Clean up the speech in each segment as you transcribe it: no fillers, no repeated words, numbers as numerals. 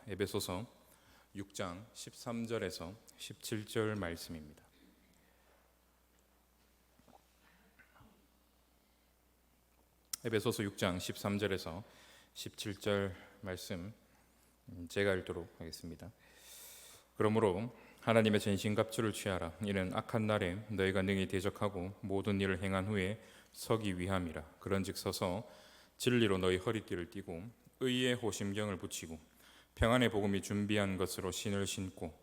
에베소서 6장 13절에서 17절 말씀입니다. 에베소서 6장 13절에서 17절 말씀 제가 읽도록 하겠습니다. 그러므로 하나님의 전신갑주를 취하라. 이는 악한 날에 너희가 능히 대적하고 모든 일을 행한 후에 서기 위함이라. 그런즉 서서 진리로 너희 허리띠를 띠고 의의 호심경을 붙이고 평안의 복음이 준비한 것으로 신을 신고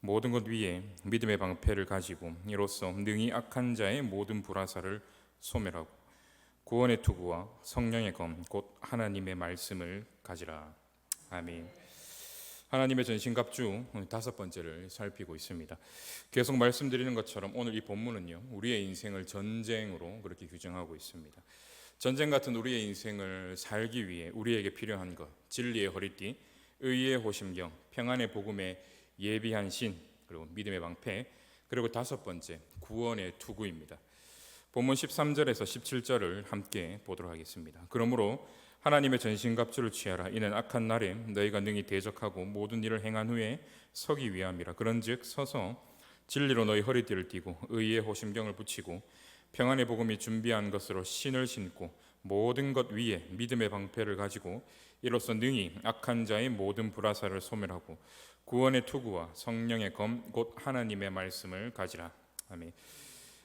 모든 것 위에 믿음의 방패를 가지고 이로써 능히 악한 자의 모든 불화살을 소멸하고 구원의 투구와 성령의 검 곧 하나님의 말씀을 가지라. 아멘. 하나님의 전신갑주 다섯 번째를 살피고 있습니다. 계속 말씀드리는 것처럼 오늘 이 본문은요, 우리의 인생을 전쟁으로 그렇게 규정하고 있습니다. 전쟁 같은 우리의 인생을 살기 위해 우리에게 필요한 것, 진리의 허리띠, 의의 호심경, 평안의 복음에 예비한 신, 그리고 믿음의 방패, 그리고 다섯 번째 구원의 투구입니다. 본문 13절에서 17절을 함께 보도록 하겠습니다. 그러므로 하나님의 전신갑주를 취하라. 이는 악한 날에 너희가 능히 대적하고 모든 일을 행한 후에 서기 위함이라. 그런즉 서서 진리로 너희 허리띠를 띠고 의의 호심경을 붙이고 평안의 복음이 준비한 것으로 신을 신고 모든 것 위에 믿음의 방패를 가지고 이로써 능히 악한 자의 모든 불화살을 소멸하고 구원의 투구와 성령의 검 곧 하나님의 말씀을 가지라. 아멘.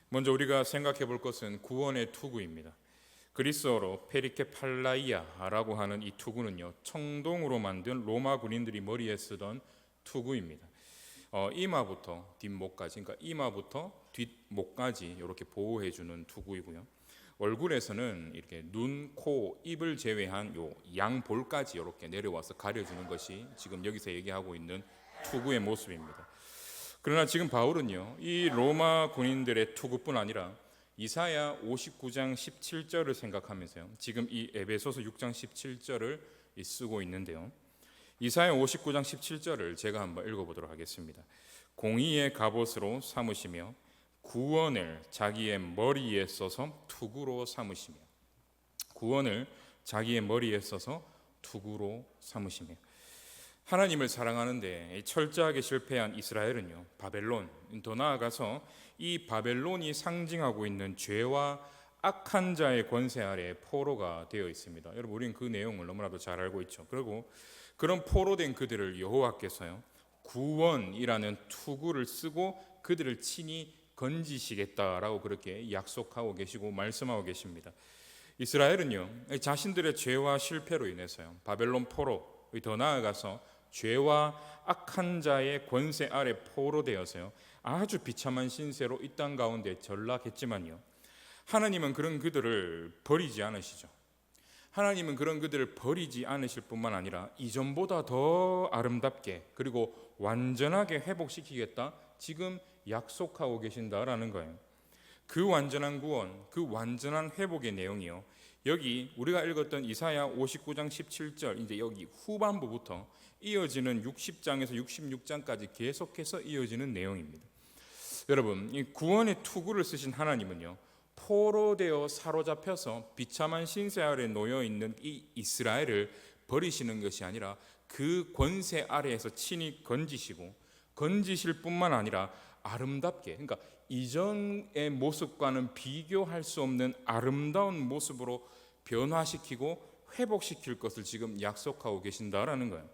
먼저 우리가 생각해 볼 것은 구원의 투구입니다. 그리스어로 페리케팔라이아라고 하는 이 투구는요, 청동으로 만든 로마 군인들이 머리에 쓰던 투구입니다. 이마부터 뒷목까지, 그러니까 이마부터 뒷목까지 이렇게 보호해주는 투구이고요. 얼굴에서는 이렇게 눈, 코, 입을 제외한 요 양볼까지 이렇게 내려와서 가려주는 것이 지금 여기서 얘기하고 있는 투구의 모습입니다. 그러나 지금 바울은요, 이 로마 군인들의 투구뿐 아니라 이사야 59장 17절을 생각하면서요, 지금 이 에베소서 6장 17절을 쓰고 있는데요, 이사야 59장 17절을 제가 한번 읽어보도록 하겠습니다. 공의의 갑옷으로 삼으시며 구원을 자기의 머리에 써서 투구로 삼으시며, 구원을 자기의 머리에 써서 투구로 삼으시며. 하나님을 사랑하는데 철저하게 실패한 이스라엘은요, 바벨론, 더 나아가서 이 바벨론이 상징하고 있는 죄와 악한 자의 권세 아래 포로가 되어 있습니다. 여러분, 우리는 그 내용을 너무나도 잘 알고 있죠. 그리고 그런 포로된 그들을 여호와께서요, 구원이라는 투구를 쓰고 그들을 친히 건지시겠다라고 그렇게 약속하고 계시고 말씀하고 계십니다. 이스라엘은요, 자신들의 죄와 실패로 인해서요, 바벨론 포로, 더 나아가서 죄와 악한 자의 권세 아래 포로되어서요, 아주 비참한 신세로 이 땅 가운데 전락했지만요, 하나님은 그런 그들을 버리지 않으시죠. 하나님은 그런 그들을 버리지 않으실 뿐만 아니라 이전보다 더 아름답게 그리고 완전하게 회복시키겠다, 지금 약속하고 계신다라는 거예요. 그 완전한 구원, 그 완전한 회복의 내용이요, 여기 우리가 읽었던 이사야 59장 17절, 이제 여기 후반부부터 이어지는 60장에서 66장까지 계속해서 이어지는 내용입니다. 여러분, 이 구원의 투구를 쓰신 하나님은요, 포로되어 사로잡혀서 비참한 신세 아래 놓여 있는 이 이스라엘을 버리시는 것이 아니라 그 권세 아래에서 친히 건지시고, 건지실 뿐만 아니라 아름답게, 그러니까 이전의 모습과는 비교할 수 없는 아름다운 모습으로 변화시키고 회복시킬 것을 지금 약속하고 계신다라는 거예요.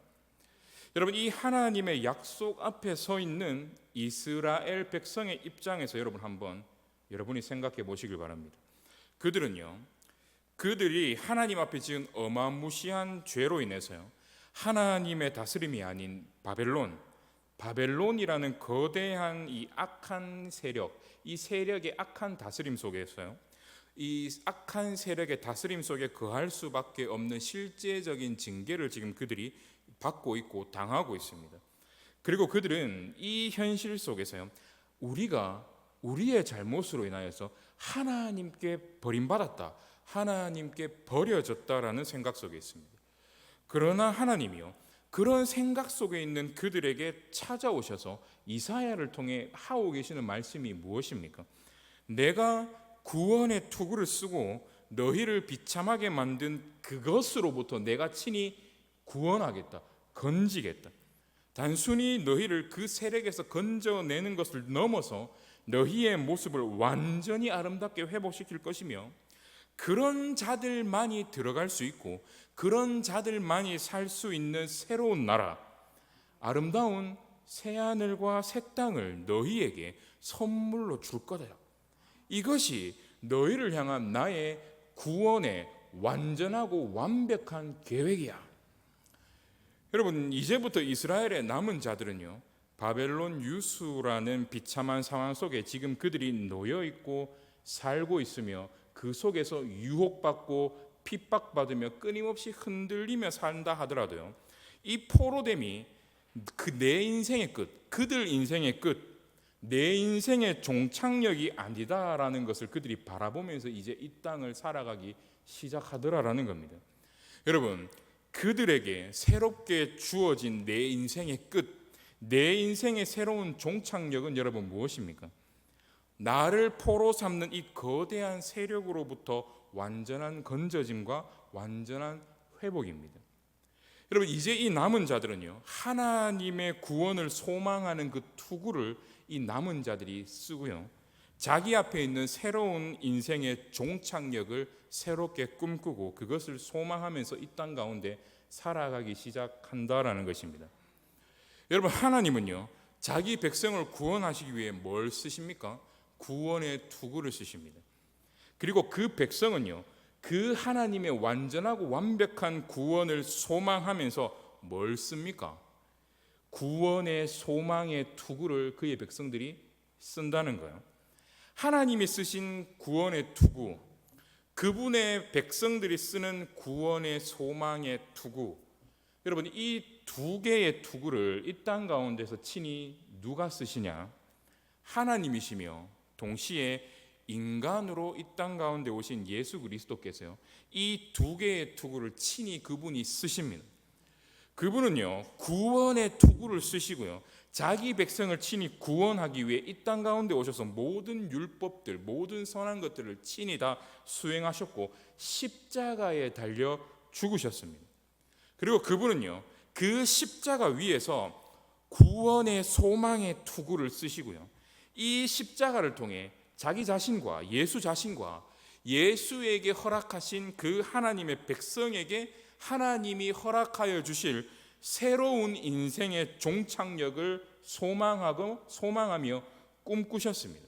여러분, 이 하나님의 약속 앞에 서 있는 이스라엘 백성의 입장에서 여러분이 생각해 보시길 바랍니다. 그들이 하나님 앞에 지은 어마무시한 죄로 인해서요, 하나님의 다스림이 아닌 바벨론이라는 거대한 이 악한 세력, 이 세력의 악한 다스림 속에서요, 이 악한 세력의 다스림 속에 거할 수밖에 없는 실제적인 징계를 지금 그들이 받고 있고 당하고 있습니다. 그리고 그들은 이 현실 속에서요, 우리가 우리의 잘못으로 인하여서 하나님께 버림받았다, 하나님께 버려졌다라는 생각 속에 있습니다. 그러나 하나님이요, 그런 생각 속에 있는 그들에게 찾아오셔서 이사야를 통해 하고 계시는 말씀이 무엇입니까? 내가 구원의 투구를 쓰고 너희를 비참하게 만든 그것으로부터 내가 친히 구원하겠다, 건지겠다. 단순히 너희를 그 세력에서 건져내는 것을 넘어서 너희의 모습을 완전히 아름답게 회복시킬 것이며, 그런 자들만이 들어갈 수 있고 그런 자들만이 살 수 있는 새로운 나라, 아름다운 새하늘과 새 땅을 너희에게 선물로 줄 거다. 이것이 너희를 향한 나의 구원의 완전하고 완벽한 계획이야. 여러분, 이제부터 이스라엘의 남은 자들은요, 바벨론 유수라는 비참한 상황 속에 지금 그들이 놓여 있고 살고 있으며 그 속에서 유혹받고 핍박받으며 끊임없이 흔들리며 산다 하더라도요, 이 포로됨이 그 내 인생의 끝, 그들 인생의 끝, 내 인생의 종착역이 아니다라는 것을 그들이 바라보면서 이제 이 땅을 살아가기 시작하더라라는 겁니다. 여러분, 그들에게 새롭게 주어진 내 인생의 끝, 내 인생의 새로운 종착역은 여러분 무엇입니까? 나를 포로 삼는 이 거대한 세력으로부터 완전한 건져짐과 완전한 회복입니다. 여러분, 이제 이 남은 자들은요, 하나님의 구원을 소망하는 그 투구를 이 남은 자들이 쓰고요, 자기 앞에 있는 새로운 인생의 종착역을 새롭게 꿈꾸고 그것을 소망하면서 이 땅 가운데 살아가기 시작한다라는 것입니다. 여러분, 하나님은요, 자기 백성을 구원하시기 위해 뭘 쓰십니까? 구원의 투구를 쓰십니다. 그리고 그 백성은요, 그 하나님의 완전하고 완벽한 구원을 소망하면서 뭘 씁니까? 구원의 소망의 투구를 그의 백성들이 쓴다는 거예요. 하나님이 쓰신 구원의 투구, 그분의 백성들이 쓰는 구원의 소망의 투구, 여러분, 이 두 개의 투구를 이 땅 가운데서 친히 누가 쓰시냐? 하나님이시며 동시에 인간으로 이 땅 가운데 오신 예수 그리스도께서요, 이 두 개의 투구를 친히 그분이 쓰십니다. 그분은요, 구원의 투구를 쓰시고요, 자기 백성을 친히 구원하기 위해 이 땅 가운데 오셔서 모든 율법들, 모든 선한 것들을 친히 다 수행하셨고 십자가에 달려 죽으셨습니다. 그리고 그분은요, 그 십자가 위에서 구원의 소망의 투구를 쓰시고요, 이 십자가를 통해 자기 자신과 예수 자신과 예수에게 허락하신 그 하나님의 백성에게 하나님이 허락하여 주실 새로운 인생의 종착역을 소망하며 꿈꾸셨습니다.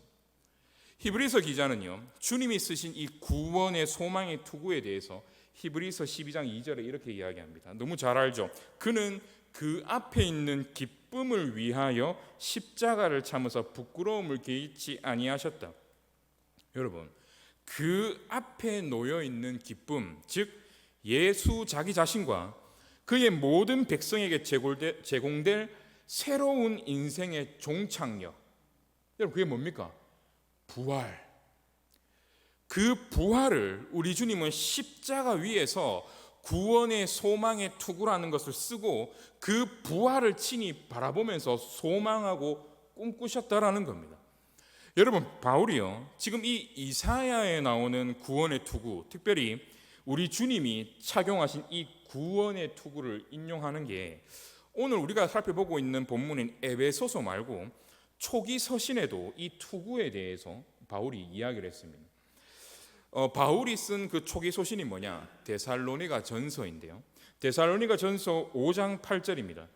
히브리서 기자는요, 주님이 쓰신 이 구원의 소망의 투구에 대해서 히브리서 12장 2절에 이렇게 이야기합니다. 너무 잘 알죠? 그는 그 앞에 있는 기쁨을 위하여 십자가를 참으사 부끄러움을 개의치 아니하셨다. 여러분, 그 앞에 놓여 있는 기쁨, 즉 예수 자기 자신과 그의 모든 백성에게 제공될 새로운 인생의 종착역, 여러분, 그게 뭡니까? 부활. 그 부활을 우리 주님은 십자가 위에서 구원의 소망의 투구라는 것을 쓰고 그 부활을 친히 바라보면서 소망하고 꿈꾸셨다라는 겁니다. 여러분, 바울이요, 지금 이 이사야에 나오는 구원의 투구, 특별히 우리 주님이 착용하신 이 구원의 투구를 인용하는 게 오늘 우리가 살펴보고 있는 본문인 에베소서 말고 초기 서신에도 이 투구에 대해서 바울이 이야기를 했습니다. 바울이 쓴 그 초기 서신이 뭐냐? 데살로니가 전서인데요, 데살로니가 전서 5장 8절입니다.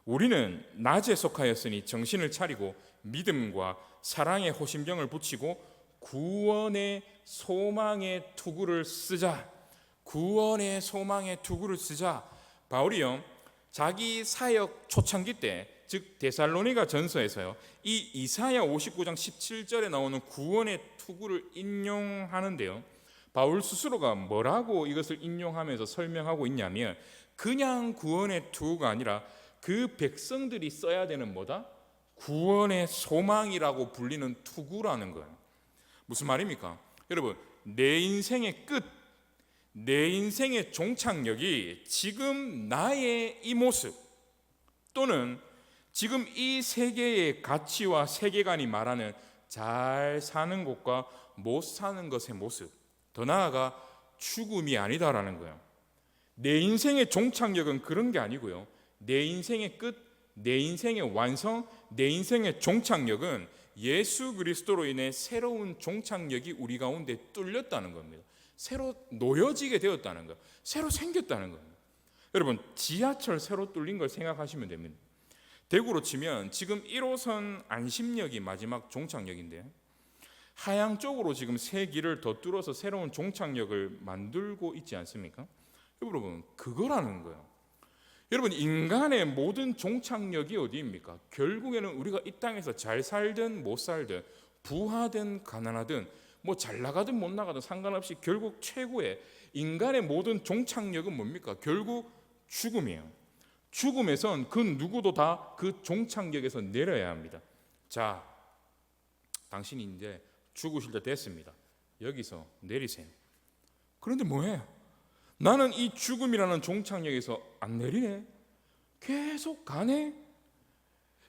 우리는 낮에 속하였으니 정신을 차리고 믿음과 사랑의 호심병을 붙이고 구원의 소망의 투구를 쓰자. 구원의 소망의 투구를 쓰자. 바울이요, 자기 사역 초창기 때, 즉 데살로니가 전서에서요, 이 이사야 59장 17절에 나오는 구원의 투구를 인용하는데요, 바울 스스로가 뭐라고 이것을 인용하면서 설명하고 있냐면, 그냥 구원의 투구가 아니라 그 백성들이 써야 되는 뭐다? 구원의 소망이라고 불리는 투구라는 거예요. 무슨 말입니까? 여러분, 내 인생의 끝, 내 인생의 종착역이 지금 나의 이 모습 또는 지금 이 세계의 가치와 세계관이 말하는 잘 사는 것과 못 사는 것의 모습, 더 나아가 죽음이 아니다라는 거예요. 내 인생의 종착역은 그런 게 아니고요, 내 인생의 끝, 내 인생의 완성, 내 인생의 종착역은 예수 그리스도로 인해 새로운 종착역이 우리 가운데 뚫렸다는 겁니다. 새로 놓여지게 되었다는 거, 새로 생겼다는 겁니다. 여러분, 지하철 새로 뚫린 걸 생각하시면 됩니다. 대구로 치면 지금 1호선 안심역이 마지막 종착역인데 하양 쪽으로 지금 새 길을 더 뚫어서 새로운 종착역을 만들고 있지 않습니까? 여러분, 그거라는 거예요. 여러분, 인간의 모든 종착역이 어디입니까? 결국에는 우리가 이 땅에서 잘 살든 못 살든, 부하든 가난하든, 뭐 잘 나가든 못 나가든 상관없이 결국 최고의 인간의 모든 종착역은 뭡니까? 결국 죽음이에요. 죽음에선 그 누구도 다 그 종착역에서 내려야 합니다. 자, 당신이 이제 죽으실 때 됐습니다. 여기서 내리세요. 그런데 뭐예요? 나는 이 죽음이라는 종착역에서 안 내리네. 계속 가네.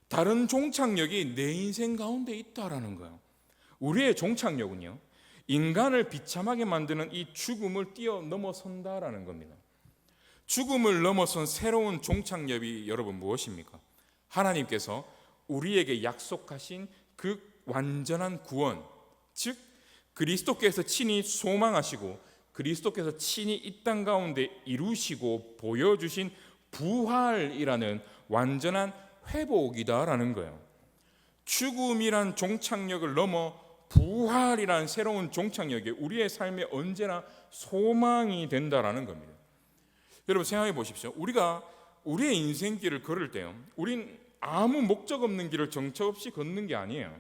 다른 종착역이 내 인생 가운데 있다라는 거예요. 우리의 종착역은요, 인간을 비참하게 만드는 이 죽음을 뛰어넘어선다라는 겁니다. 죽음을 넘어선 새로운 종착역이 여러분 무엇입니까? 하나님께서 우리에게 약속하신 그 완전한 구원, 즉 그리스도께서 친히 소망하시고 그리스도께서 친히 이 땅 가운데 이루시고 보여주신 부활이라는 완전한 회복이다라는 거예요. 죽음이란 종착역을 넘어 부활이란 새로운 종착역에 우리의 삶에 언제나 소망이 된다라는 겁니다. 여러분, 생각해 보십시오. 우리가 우리의 인생길을 걸을 때요, 우린 아무 목적 없는 길을 정처 없이 걷는 게 아니에요.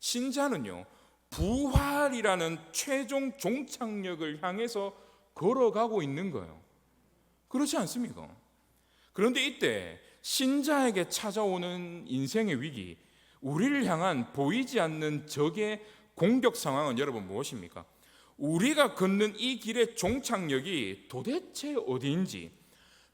신자는요, 부활이라는 최종 종착역을 향해서 걸어가고 있는 거예요. 그렇지 않습니까? 그런데 이때 신자에게 찾아오는 인생의 위기, 우리를 향한 보이지 않는 적의 공격 상황은 여러분 무엇입니까? 우리가 걷는 이 길의 종착역이 도대체 어디인지,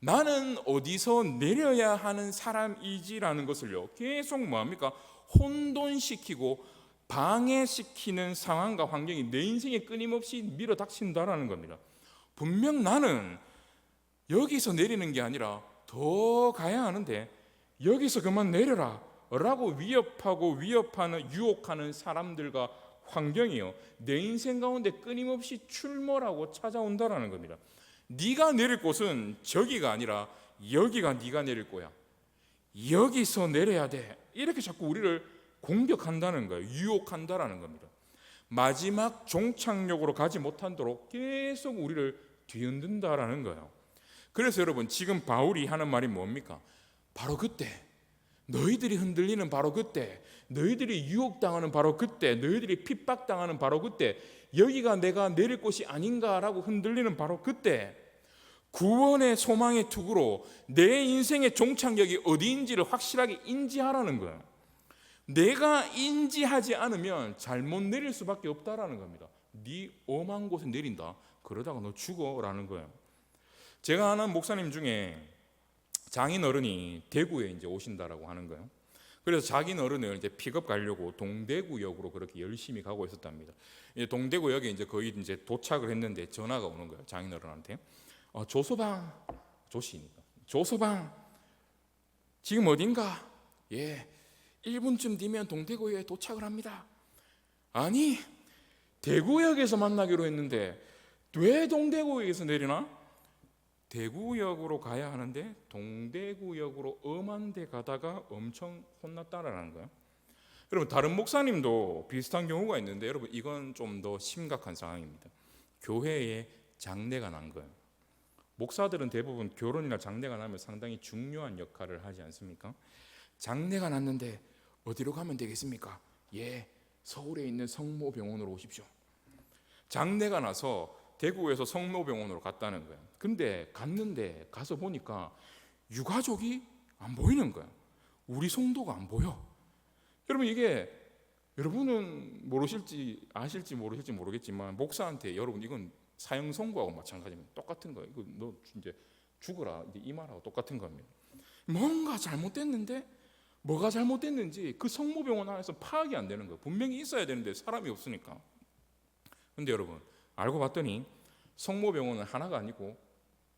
나는 어디서 내려야 하는 사람이지라는 것을요, 계속 뭐합니까? 혼돈시키고 방해시키는 상황과 환경이 내 인생에 끊임없이 밀어닥친다라는 겁니다. 분명 나는 여기서 내리는 게 아니라 더 가야 하는데 여기서 그만 내려라 라고 위협하는 유혹하는 사람들과 환경이요, 내 인생 가운데 끊임없이 출몰하고 찾아온다라는 겁니다. 네가 내릴 곳은 저기가 아니라 여기가 네가 내릴 거야. 여기서 내려야 돼. 이렇게 자꾸 우리를 공격한다는 거예요. 유혹한다라는 겁니다. 마지막 종착역으로 가지 못하도록 계속 우리를 뒤흔든다라는 거예요. 그래서 여러분, 지금 바울이 하는 말이 뭡니까? 바로 그때, 너희들이 흔들리는 바로 그때, 너희들이 유혹당하는 바로 그때, 너희들이 핍박당하는 바로 그때, 여기가 내가 내릴 곳이 아닌가라고 흔들리는 바로 그때, 구원의 소망의 투구로 내 인생의 종착역이 어디인지를 확실하게 인지하라는 거예요. 내가 인지하지 않으면 잘못 내릴 수밖에 없다라는 겁니다. 네 엄한 곳에 내린다, 그러다가 너 죽어라는 거예요. 제가 아는 목사님 중에 장인 어른이 대구에 이제 오신다라고 하는 거예요. 그래서 자기 어른을 이제 픽업 가려고 동대구역으로 그렇게 열심히 가고 있었답니다. 동대구역에 이제 거의 이제 도착을 했는데 전화가 오는 거예요, 장인 어른한테. 조서방, 조씨니까, 조서방 지금 어딘가? 예, 1분쯤 뒤면 동대구역에 도착을 합니다. 아니, 대구역에서 만나기로 했는데 왜 동대구역에서 내리나? 대구역으로 가야 하는데 동대구역으로 엄한 데 가다가 엄청 혼났다라는 거예요. 여러분, 다른 목사님도 비슷한 경우가 있는데 여러분, 이건 좀 더 심각한 상황입니다. 교회에 장례가 난 거예요. 목사들은 대부분 결혼이나 장례가 나면 상당히 중요한 역할을 하지 않습니까? 장례가 났는데 어디로 가면 되겠습니까? 예, 서울에 있는 성모병원으로 오십시오. 장례가 나서 대구에서 성모병원으로 갔다는 거예요. 근데 갔는데 가서 보니까 유가족이 안 보이는 거예요. 우리 성도가 안 보여. 여러분, 이게 여러분은 아실지 모르실지 모르겠지만 목사한테 여러분 이건 사형 선고하고 마찬가지입니다. 똑같은 거예요. 이거 너 이제 죽어라, 이제 이 말하고 똑같은 겁니다. 뭔가 잘못됐는데 뭐가 잘못됐는지 그 성모병원 안에서 파악이 안 되는 거예요. 분명히 있어야 되는데 사람이 없으니까. 근데 여러분, 알고 봤더니 성모병원은 하나가 아니고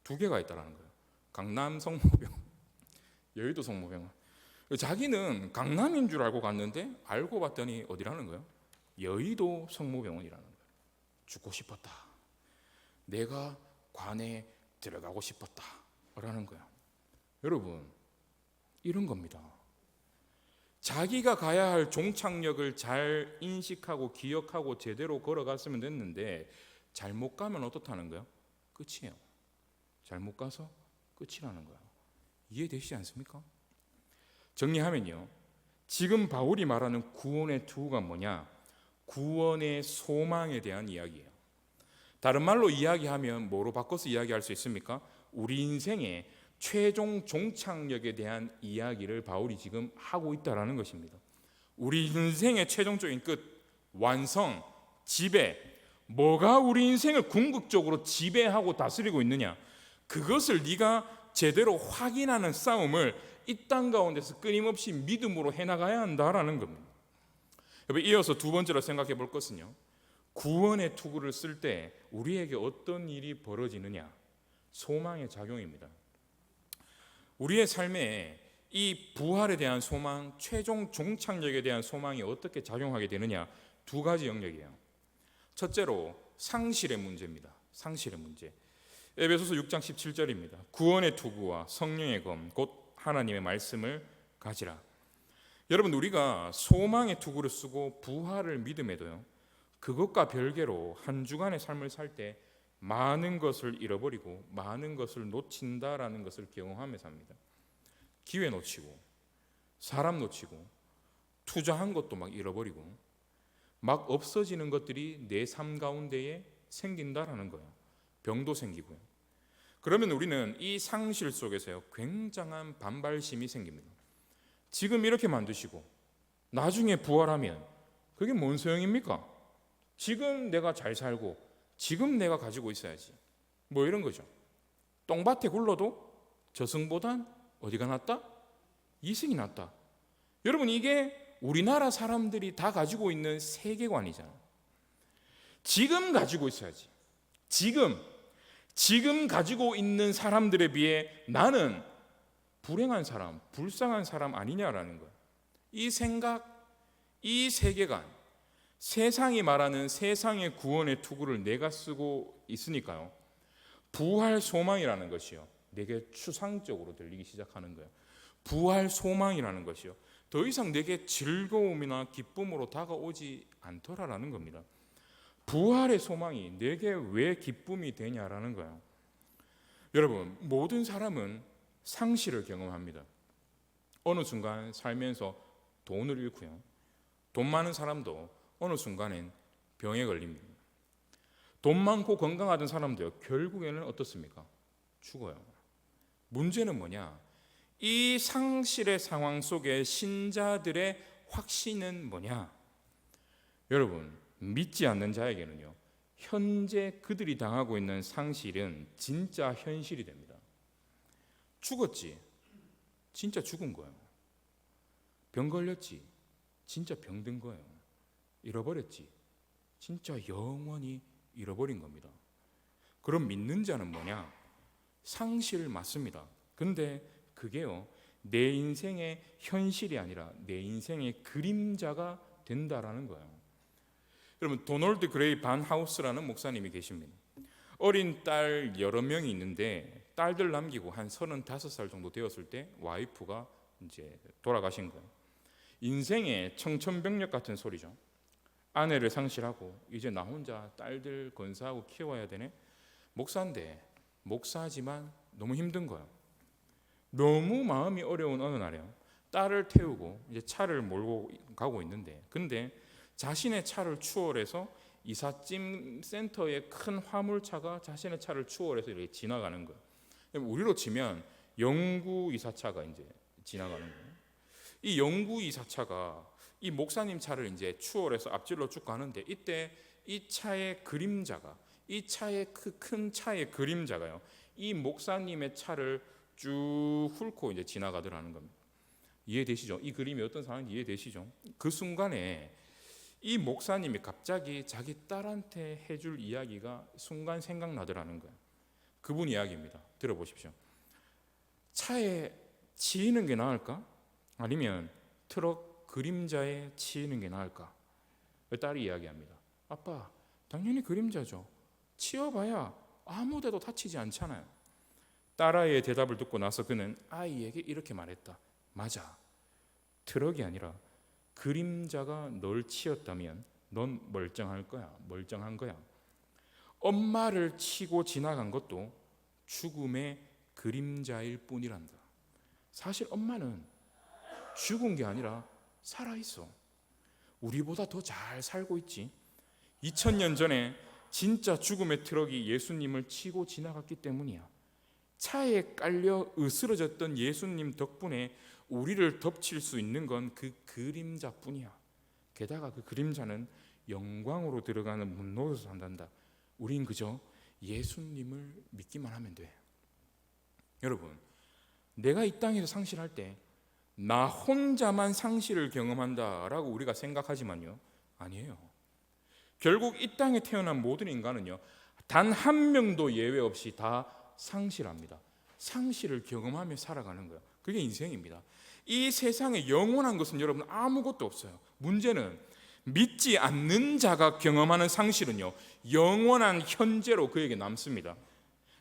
2개가 있다라는 거예요. 강남 성모병원, 여의도 성모병원. 자기는 강남인 줄 알고 갔는데 알고 봤더니 어디라는 거예요? 여의도 성모병원이라는 거예요. 죽고 싶었다. 내가 관에 들어가고 싶었다. 라는 거예요. 여러분, 이런 겁니다. 자기가 가야 할 종착역을 잘 인식하고 기억하고 제대로 걸어갔으면 됐는데 잘못 가면 어떻다는 거예요? 끝이에요. 잘못 가서 끝이라는 거예요. 이해되시지 않습니까? 정리하면요, 지금 바울이 말하는 구원의 투구가 뭐냐? 구원의 소망에 대한 이야기예요. 다른 말로 이야기하면 뭐로 바꿔서 이야기할 수 있습니까? 우리 인생의 최종 종착역에 대한 이야기를 바울이 지금 하고 있다는 것입니다. 우리 인생의 최종적인 끝, 완성, 지배, 뭐가 우리 인생을 궁극적으로 지배하고 다스리고 있느냐, 그것을 네가 제대로 확인하는 싸움을 이 땅 가운데서 끊임없이 믿음으로 해나가야 한다라는 겁니다. 이어서 두 번째로 생각해 볼 것은요, 구원의 투구를 쓸 때 우리에게 어떤 일이 벌어지느냐, 소망의 작용입니다. 우리의 삶에 이 부활에 대한 소망, 최종 종착역에 대한 소망이 어떻게 작용하게 되느냐, 두 가지 영역이에요. 첫째로 상실의 문제입니다. 상실의 문제. 에베소서 6장 17절입니다. 구원의 투구와 성령의 검, 곧 하나님의 말씀을 가지라. 여러분, 우리가 소망의 투구를 쓰고 부활을 믿음에도요, 그것과 별개로 한 주간의 삶을 살 때 많은 것을 잃어버리고 많은 것을 놓친다라는 것을 경험하며 삽니다. 기회 놓치고 사람 놓치고 투자한 것도 막 잃어버리고 막 없어지는 것들이 내 삶 가운데에 생긴다라는 거예요. 병도 생기고요. 그러면 우리는 이 상실 속에서요, 굉장한 반발심이 생깁니다. 지금 이렇게 만드시고 나중에 부활하면 그게 뭔 소용입니까? 지금 내가 잘 살고 지금 내가 가지고 있어야지, 뭐 이런 거죠. 똥밭에 굴러도 저승보단 어디가 낫다? 이승이 낫다. 여러분, 이게 우리나라 사람들이 다 가지고 있는 세계관이잖아요. 지금 가지고 있어야지. 지금 가지고 있는 사람들에 비해 나는 불행한 사람, 불쌍한 사람 아니냐라는 거예요. 이 생각, 이 세계관, 세상이 말하는 세상의 구원의 투구를 내가 쓰고 있으니까요, 부활 소망이라는 것이요, 내게 추상적으로 들리기 시작하는 거예요. 부활 소망이라는 것이요, 더 이상 내게 즐거움이나 기쁨으로 다가오지 않더라라는 겁니다. 부활의 소망이 내게 왜 기쁨이 되냐라는 거예요. 여러분, 모든 사람은 상실을 경험합니다. 어느 순간 살면서 돈을 잃고요, 돈 많은 사람도 어느 순간엔 병에 걸립니다. 돈 많고 건강하던 사람도요, 결국에는 어떻습니까? 죽어요. 문제는 뭐냐? 이 상실의 상황 속에 신자들의 확신은 뭐냐? 여러분, 믿지 않는 자에게는요, 현재 그들이 당하고 있는 상실은 진짜 현실이 됩니다. 죽었지? 진짜 죽은 거예요. 병 걸렸지? 진짜 병든 거예요. 잃어버렸지? 진짜 영원히 잃어버린 겁니다. 그럼 믿는 자는 뭐냐? 상실 맞습니다. 근데 그게요, 내 인생의 현실이 아니라 내 인생의 그림자가 된다라는 거예요. 여러분, 도널드 그레이 반 하우스라는 목사님이 계십니다. 어린 딸 여러 명이 있는데 딸들 남기고 한 35살 정도 되었을 때 와이프가 이제 돌아가신 거예요. 인생의 청천벽력 같은 소리죠. 아내를 상실하고 이제 나 혼자 딸들 건사하고 키워야 되네. 목사인데, 목사지만 너무 힘든 거예요. 너무 마음이 어려운 어느 날에요, 딸을 태우고 이제 차를 몰고 가고 있는데, 근데 자신의 차를 추월해서 이삿짐 센터의 큰 화물차가 자신의 차를 추월해서 이렇게 지나가는 거예요. 우리로 치면 영구 이사차가 이제 지나가는 거예요. 이 영구 이사차가 이 목사님 차를 이제 추월해서 앞질러 쭉 가는데, 이때 이 차의 그림자가, 이 차의 그 큰 차의 그림자가요, 이 목사님의 차를 쭉 훑고 이제 지나가더라는 겁니다. 이해되시죠? 이 그림이 어떤 상황인지 이해되시죠? 그 순간에 이 목사님이 갑자기 자기 딸한테 해줄 이야기가 순간 생각나더라는 거예요. 그분 이야기입니다. 들어보십시오. 차에 치이는 게 나을까? 아니면 트럭 그림자에 치이는 게 나을까? 딸이 이야기합니다. 아빠, 당연히 그림자죠. 치워봐야 아무 데도 다치지 않잖아요. 딸아이의 대답을 듣고 나서 그는 아이에게 이렇게 말했다. 맞아. 트럭이 아니라 그림자가 널 치였다면 넌 멀쩡한 거야. 엄마를 치고 지나간 것도 죽음의 그림자일 뿐이란다. 사실 엄마는 죽은 게 아니라 살아있어. 우리보다 더 잘 살고 있지. 2000년 전에 진짜 죽음의 트럭이 예수님을 치고 지나갔기 때문이야. 차에 깔려 으스러졌던 예수님 덕분에 우리를 덮칠 수 있는 건 그 그림자뿐이야. 게다가 그 그림자는 영광으로 들어가는 문로에서 산단다. 우린 그저 예수님을 믿기만 하면 돼. 여러분, 내가 이 땅에서 상실할 때 나 혼자만 상실을 경험한다라고 우리가 생각하지만요, 아니에요. 결국 이 땅에 태어난 모든 인간은요, 단 한 명도 예외 없이 다 상실합니다. 상실을 경험하며 살아가는 거예요. 그게 인생입니다. 이 세상에 영원한 것은 여러분 아무것도 없어요. 문제는 믿지 않는 자가 경험하는 상실은요, 영원한 현재로 그에게 남습니다.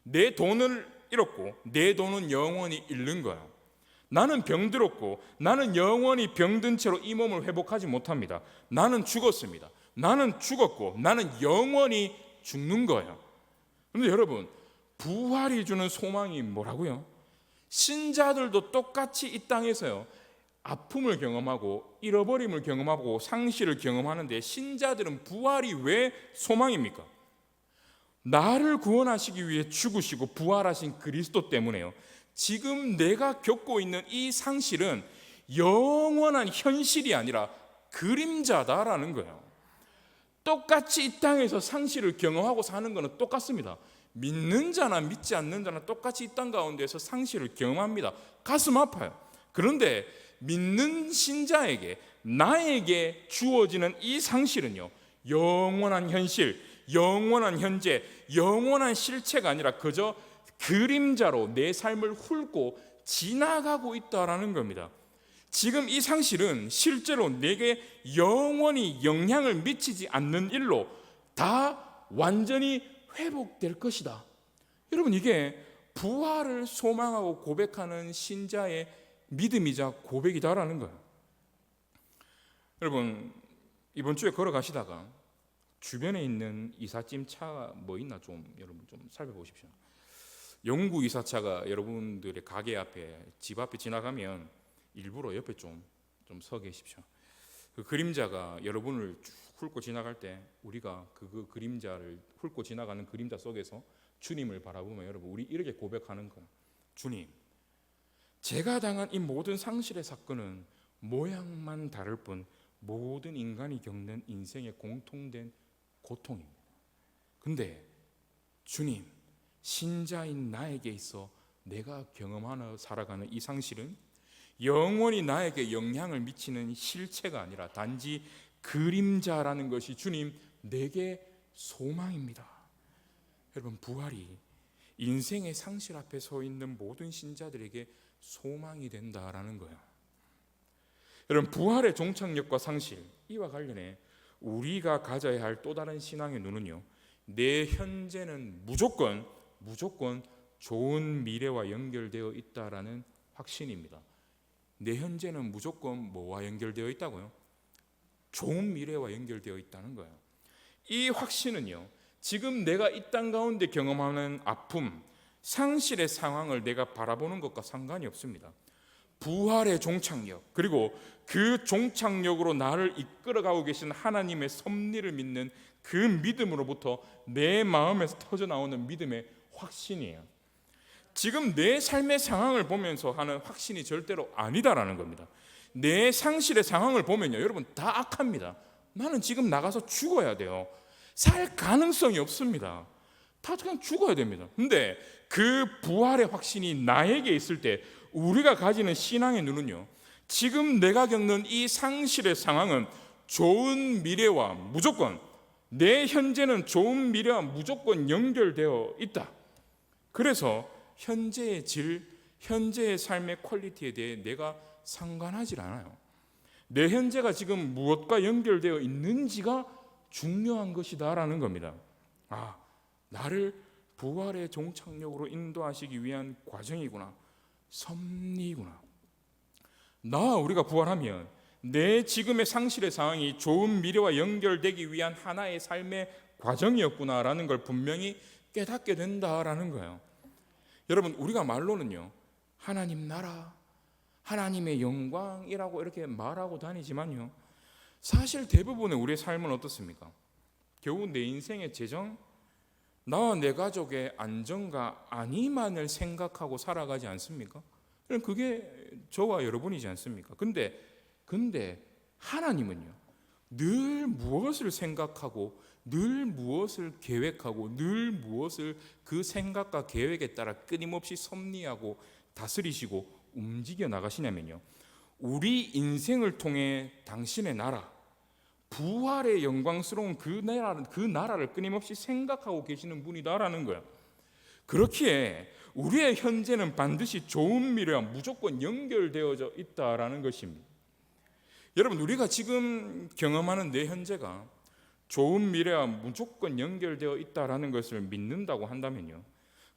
내 돈을 잃었고 내 돈은 영원히 잃는 거예요. 나는 병들었고 나는 영원히 병든 채로 이 몸을 회복하지 못합니다. 나는 죽었습니다. 나는 죽었고 나는 영원히 죽는 거예요. 그런데 여러분, 부활이 주는 소망이 뭐라고요? 신자들도 똑같이 이 땅에서요, 아픔을 경험하고 잃어버림을 경험하고 상실을 경험하는데 신자들은 부활이 왜 소망입니까? 나를 구원하시기 위해 죽으시고 부활하신 그리스도 때문에요. 지금 내가 겪고 있는 이 상실은 영원한 현실이 아니라 그림자다라는 거예요. 똑같이 이 땅에서 상실을 경험하고 사는 것은 똑같습니다. 믿는 자나 믿지 않는 자나 똑같이 이 땅 가운데서 상실을 경험합니다. 가슴 아파요. 그런데 믿는 신자에게, 나에게 주어지는 이 상실은요, 영원한 현실, 영원한 현재, 영원한 실체가 아니라 그저 그림자로 내 삶을 훑고 지나가고 있다라는 겁니다. 지금 이 상실은 실제로 내게 영원히 영향을 미치지 않는 일로 다 완전히 회복될 것이다. 여러분, 이게 부활을 소망하고 고백하는 신자의 믿음이자 고백이다라는 거예요. 여러분, 이번 주에 걸어가시다가 주변에 있는 이삿짐 차가 뭐 있나 여러분 좀 살펴보십시오. 영구 이사차가 여러분들의 가게 앞에, 집 앞에 지나가면 일부러 옆에 좀 서 계십시오. 그 그림자가 여러분을 쭉 훑고 지나갈 때 우리가 그 그림자를 훑고 지나가는 그림자 속에서 주님을 바라보면 여러분, 우리 이렇게 고백하는 거예요. 주님, 제가 당한 이 모든 상실의 사건은 모양만 다를 뿐 모든 인간이 겪는 인생의 공통된 고통입니다. 근데 주님, 신자인 나에게 있어 내가 경험하며 살아가는 이 상실은 영원히 나에게 영향을 미치는 실체가 아니라 단지 그림자라는 것이 주님, 내게 소망입니다. 여러분, 부활이 인생의 상실 앞에 서 있는 모든 신자들에게 소망이 된다라는 거예요. 여러분, 부활의 종착역과 상실, 이와 관련해 우리가 가져야 할 또 다른 신앙의 눈은요, 내 현재는 무조건 좋은 미래와 연결되어 있다라는 확신입니다. 내 현재는 무조건 뭐와 연결되어 있다고요? 좋은 미래와 연결되어 있다는 거예요. 이 확신은요, 지금 내가 이 땅 가운데 경험하는 아픔, 상실의 상황을 내가 바라보는 것과 상관이 없습니다. 부활의 종착역, 그리고 그 종착역으로 나를 이끌어가고 계신 하나님의 섭리를 믿는 그 믿음으로부터 내 마음에서 터져나오는 믿음의 확신이에요. 지금 내 삶의 상황을 보면서 하는 확신이 절대로 아니다라는 겁니다. 내 상실의 상황을 보면요, 여러분, 다 악합니다. 나는 지금 나가서 죽어야 돼요. 살 가능성이 없습니다. 다 그냥 죽어야 됩니다. 근데 그 부활의 확신이 나에게 있을 때 우리가 가지는 신앙의 눈은요, 지금 내가 겪는 이 상실의 상황은 좋은 미래와 무조건, 내 현재는 좋은 미래와 무조건 연결되어 있다. 그래서 현재의 질, 현재의 삶의 퀄리티에 대해 내가 상관하지 않아요. 내 현재가 지금 무엇과 연결되어 있는지가 중요한 것이다라는 겁니다. 나를 부활의 종착역으로 인도하시기 위한 과정이구나, 섭리구나. 나와 우리가 부활하면 내 지금의 상실의 상황이 좋은 미래와 연결되기 위한 하나의 삶의 과정이었구나라는 걸 분명히 깨닫게 된다라는 거예요. 여러분, 우리가 말로는요, 하나님 나라, 하나님의 영광이라고 이렇게 말하고 다니지만요, 사실 대부분의 우리의 삶은 어떻습니까? 겨우 내 인생의 재정, 나와 내 가족의 안정과 안위만을 생각하고 살아가지 않습니까? 그게 저와 여러분이지 않습니까? 근데 하나님은요, 늘 무엇을 생각하고 늘 무엇을 계획하고 늘 무엇을 그 생각과 계획에 따라 끊임없이 섭리하고 다스리시고 움직여 나가시냐면요, 우리 인생을 통해 당신의 나라, 부활의 영광스러운 그 나라를 끊임없이 생각하고 계시는 분이다라는 거예요. 그렇기에 우리의 현재는 반드시 좋은 미래와 무조건 연결되어져 있다라는 것입니다. 여러분, 우리가 지금 경험하는 내 현재가 좋은 미래와 무조건 연결되어 있다라는 것을 믿는다고 한다면요,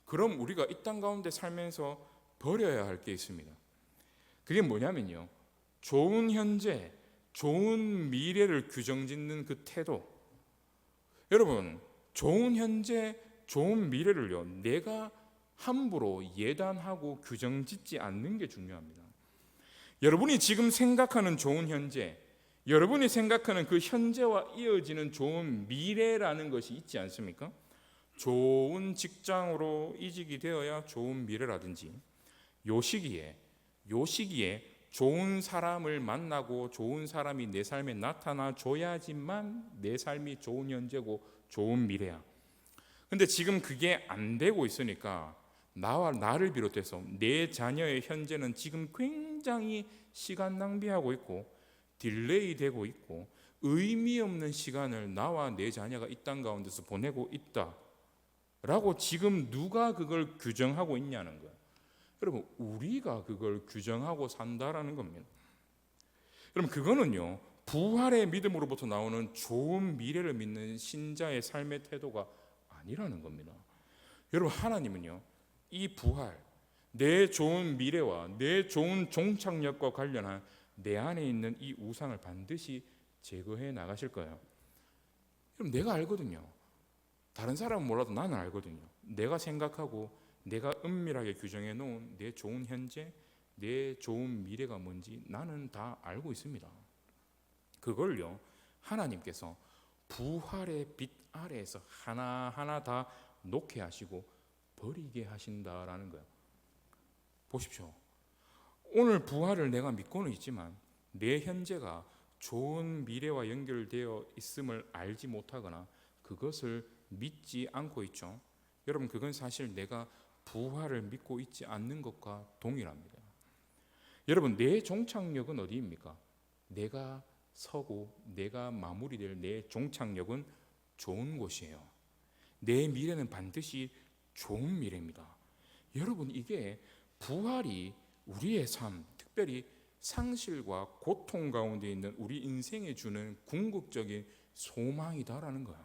그럼 우리가 이 땅 가운데 살면서 버려야 할 게 있습니다. 그게 뭐냐면요, 좋은 현재, 좋은 미래를 규정짓는 그 태도. 여러분, 좋은 현재, 좋은 미래를요, 내가 함부로 예단하고 규정짓지 않는 게 중요합니다. 여러분이 지금 생각하는 좋은 현재, 여러분이 생각하는 그 현재와 이어지는 좋은 미래라는 것이 있지 않습니까? 좋은 직장으로 이직이 되어야 좋은 미래라든지, 요 시기에 좋은 사람을 만나고 좋은 사람이 내 삶에 나타나 줘야지만 내 삶이 좋은 현재고 좋은 미래야. 근데 지금 그게 안 되고 있으니까 나와 나를 비롯해서 내 자녀의 현재는 지금 굉장히 시간 낭비하고 있고 딜레이 되고 있고 의미 없는 시간을 나와 내 자녀가 이 땅 가운데서 보내고 있다라고 지금 누가 그걸 규정하고 있냐는 거예요. 여러분, 우리가 그걸 규정하고 산다라는 겁니다. 여러분, 그거는요, 부활의 믿음으로부터 나오는 좋은 미래를 믿는 신자의 삶의 태도가 아니라는 겁니다. 여러분, 하나님은요, 이 부활, 내 좋은 미래와 내 좋은 종착역과 관련한 내 안에 있는 이 우상을 반드시 제거해 나가실 거예요. 그럼 내가 알거든요. 다른 사람은 몰라도 나는 알거든요. 내가 생각하고 내가 은밀하게 규정해 놓은 내 좋은 현재, 내 좋은 미래가 뭔지 나는 다 알고 있습니다. 그걸요, 하나님께서 부활의 빛 아래에서 하나하나 다 놓게 하시고 버리게 하신다라는 거예요. 보십시오. 오늘 부활을 내가 믿고는 있지만 내 현재가 좋은 미래와 연결되어 있음을 알지 못하거나 그것을 믿지 않고 있죠. 여러분, 그건 사실 내가 부활을 믿고 있지 않는 것과 동일합니다. 여러분, 내 종착역은 어디입니까? 내가 서고 내가 마무리될 내 종착역은 좋은 곳이에요. 내 미래는 반드시 좋은 미래입니다. 여러분, 이게 부활이 우리의 삶, 특별히 상실과 고통 가운데 있는 우리 인생에 주는 궁극적인 소망이다라는 거예요.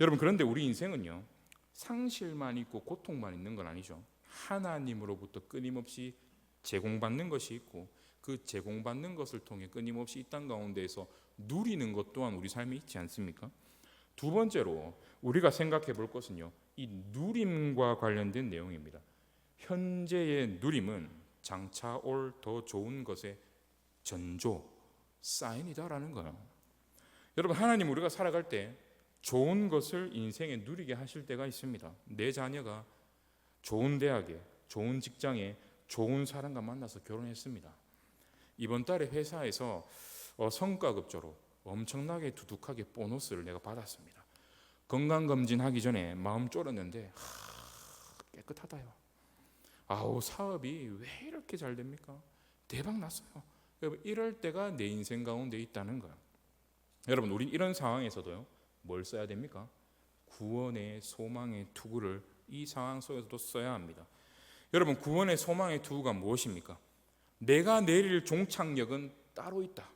여러분, 그런데 우리 인생은요, 상실만 있고 고통만 있는 건 아니죠. 하나님으로부터 끊임없이 제공받는 것이 있고 그 제공받는 것을 통해 끊임없이 이 땅 가운데에서 누리는 것 또한 우리 삶에 있지 않습니까? 두 번째로 우리가 생각해 볼 것은요, 이 누림과 관련된 내용입니다. 현재의 누림은 장차 올 더 좋은 것의 전조, 사인이다라는 거예요. 여러분, 하나님 우리가 살아갈 때 좋은 것을 인생에 누리게 하실 때가 있습니다. 내 자녀가 좋은 대학에, 좋은 직장에, 좋은 사람과 만나서 결혼했습니다. 이번 달에 회사에서 성과급조로 엄청나게 두둑하게 보너스를 내가 받았습니다. 건강검진하기 전에 마음 쫄았는데 깨끗하다요. 아우, 사업이 왜 이렇게 잘 됩니까? 대박 났어요. 여러분, 이럴 때가 내 인생 가운데 있다는 거예요. 여러분, 우린 이런 상황에서도요, 뭘 써야 됩니까? 구원의 소망의 투구를 이 상황 속에서도 써야 합니다. 여러분, 구원의 소망의 투구가 무엇입니까? 내가 내릴 종착역은 따로 있다.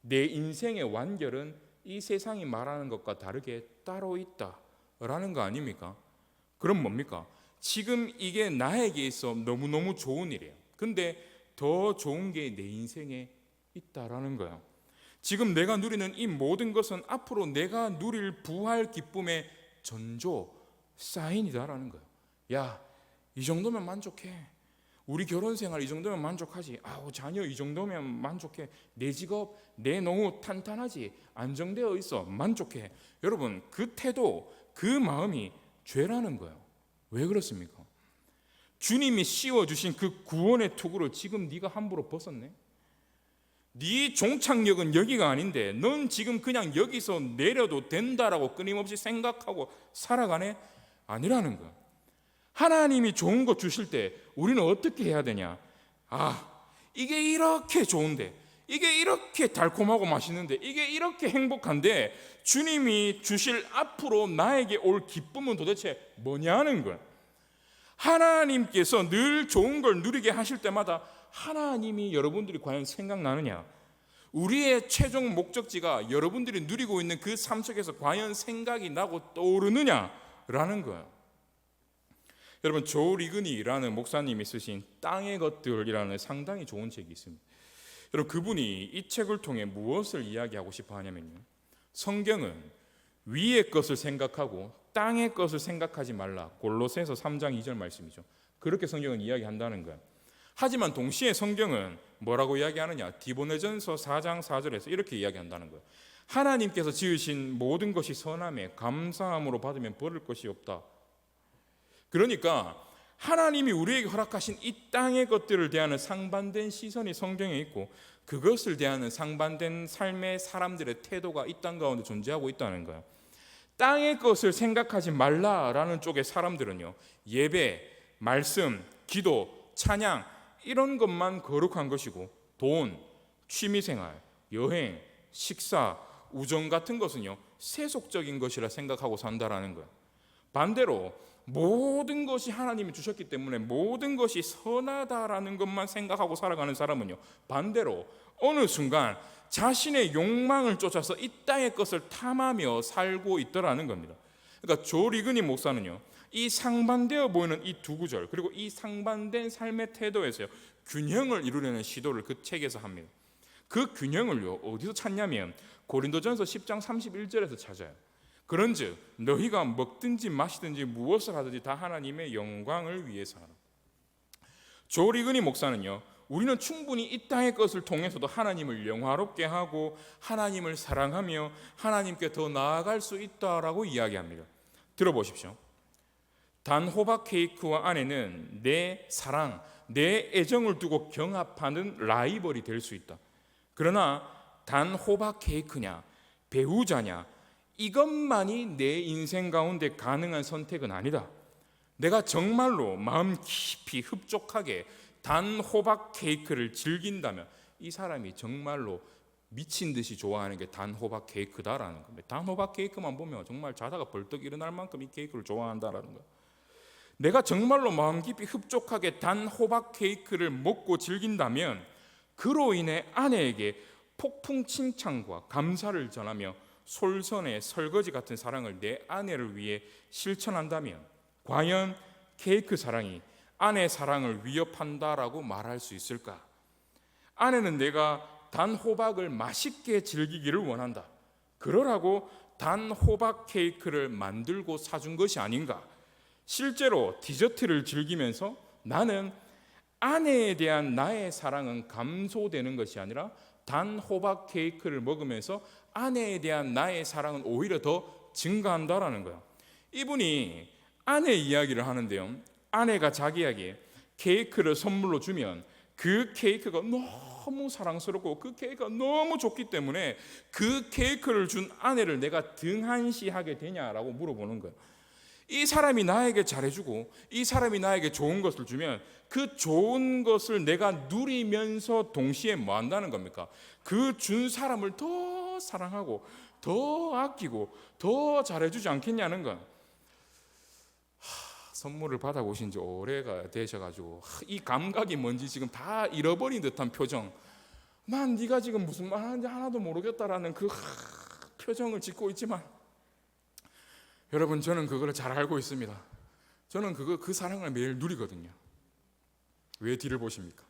내 인생의 완결은 이 세상이 말하는 것과 다르게 따로 있다라는 거 아닙니까? 그럼 뭡니까? 지금 이게 나에게 있어 너무너무 좋은 일이에요. 근데 더 좋은 게 내 인생에 있다라는 거예요. 지금 내가 누리는 이 모든 것은 앞으로 내가 누릴 부활 기쁨의 전조 사인이다라는 거예요. 야, 이 정도면 만족해. 우리 결혼 생활 이 정도면 만족하지. 아우, 자녀 이 정도면 만족해. 내 직업 내 너무 탄탄하지. 안정되어 있어. 만족해. 여러분, 그 태도, 그 마음이 죄라는 거예요. 왜 그렇습니까? 주님이 씌워주신 그 구원의 투구를 지금 네가 함부로 벗었네. 네 종착역은 여기가 아닌데 넌 지금 그냥 여기서 내려도 된다라고 끊임없이 생각하고 살아가네? 아니라는 거야. 하나님이 좋은 것 주실 때 우리는 어떻게 해야 되냐? 이게 이렇게 좋은데, 이게 이렇게 달콤하고 맛있는데, 이게 이렇게 행복한데 주님이 주실 앞으로 나에게 올 기쁨은 도대체 뭐냐는 거야. 하나님께서 늘 좋은 걸 누리게 하실 때마다 하나님이 여러분들이 과연 생각나느냐? 우리의 최종 목적지가 여러분들이 누리고 있는 그 삶 속에서 과연 생각이 나고 떠오르느냐라는 거예요. 여러분, 조 리그니라는 목사님이 쓰신 땅의 것들이라는 상당히 좋은 책이 있습니다. 여러분, 그분이 이 책을 통해 무엇을 이야기하고 싶어 하냐면요, 성경은 위의 것을 생각하고 땅의 것을 생각하지 말라. 골로새서 3장 2절 말씀이죠. 그렇게 성경은 이야기한다는 거예요. 하지만 동시에 성경은 뭐라고 이야기하느냐? 디보네전서 4장 4절에서 이렇게 이야기한다는 거예요. 하나님께서 지으신 모든 것이 선함에 감사함으로 받으면 버릴 것이 없다. 그러니까 하나님이 우리에게 허락하신 이 땅의 것들을 대하는 상반된 시선이 성경에 있고, 그것을 대하는 상반된 삶의 사람들의 태도가 이 땅 가운데 존재하고 있다는 거예요. 땅의 것을 생각하지 말라라는 쪽의 사람들은요, 예배, 말씀, 기도, 찬양 이런 것만 거룩한 것이고, 돈, 취미생활, 여행, 식사, 우정 같은 것은요 세속적인 것이라 생각하고 산다라는 거예요. 반대로 모든 것이 하나님이 주셨기 때문에 모든 것이 선하다라는 것만 생각하고 살아가는 사람은요, 반대로 어느 순간 자신의 욕망을 쫓아서 이 땅의 것을 탐하며 살고 있더라는 겁니다. 그러니까 조 리그니 목사는요, 이 상반되어 보이는 이 두 구절, 그리고 이 상반된 삶의 태도에서요 균형을 이루려는 시도를 그 책에서 합니다. 그 균형을요 어디서 찾냐면 고린도전서 10장 31절에서 찾아요. 그런즉 너희가 먹든지 마시든지 무엇을 하든지 다 하나님의 영광을 위해서 하라. 조 리그니 목사는요, 우리는 충분히 이 땅의 것을 통해서도 하나님을 영화롭게 하고 하나님을 사랑하며 하나님께 더 나아갈 수 있다라고 이야기합니다. 들어보십시오. 단 호박 케이크와 안에는 내 사랑, 내 애정을 두고 경합하는 라이벌이 될 수 있다. 그러나 단 호박 케이크냐, 배우자냐, 이것만이 내 인생 가운데 가능한 선택은 아니다. 내가 정말로 마음 깊이 흡족하게 단 호박 케이크를 즐긴다면 이 사람이 정말로 미친 듯이 좋아하는 게 단 호박 케이크다라는 겁니다. 단 호박 케이크만 보면 정말 자다가 벌떡 일어날 만큼 이 케이크를 좋아한다라는 거예요. 내가 정말로 마음 깊이 흡족하게 단 호박 케이크를 먹고 즐긴다면 그로 인해 아내에게 폭풍 칭찬과 감사를 전하며 솔선의 설거지 같은 사랑을 내 아내를 위해 실천한다면 과연 케이크 사랑이 아내 사랑을 위협한다라고 말할 수 있을까? 아내는 내가 단 호박을 맛있게 즐기기를 원한다. 그러라고 단 호박 케이크를 만들고 사준 것이 아닌가? 실제로 디저트를 즐기면서 나는 아내에 대한 나의 사랑은 감소되는 것이 아니라 단 호박 케이크를 먹으면서 아내에 대한 나의 사랑은 오히려 더 증가한다라는 거예요. 이분이 아내 이야기를 하는데요, 아내가 자기에게 케이크를 선물로 주면 그 케이크가 너무 사랑스럽고 그 케이크가 너무 좋기 때문에 그 케이크를 준 아내를 내가 등한시하게 되냐라고 물어보는 거예요. 이 사람이 나에게 잘해주고 이 사람이 나에게 좋은 것을 주면 그 좋은 것을 내가 누리면서 동시에 뭐 한다는 겁니까? 그 준 사람을 더 사랑하고 더 아끼고 더 잘해주지 않겠냐는 거예요. 선물을 받아보신 지 오래가 되셔가지고 이 감각이 뭔지 지금 다 잃어버린 듯한 표정, 난 네가 지금 무슨 말 하는지 하나도 모르겠다라는 그 표정을 짓고 있지만, 여러분 저는 그걸 잘 알고 있습니다. 저는 그 사랑을 매일 누리거든요. 왜 뒤를 보십니까?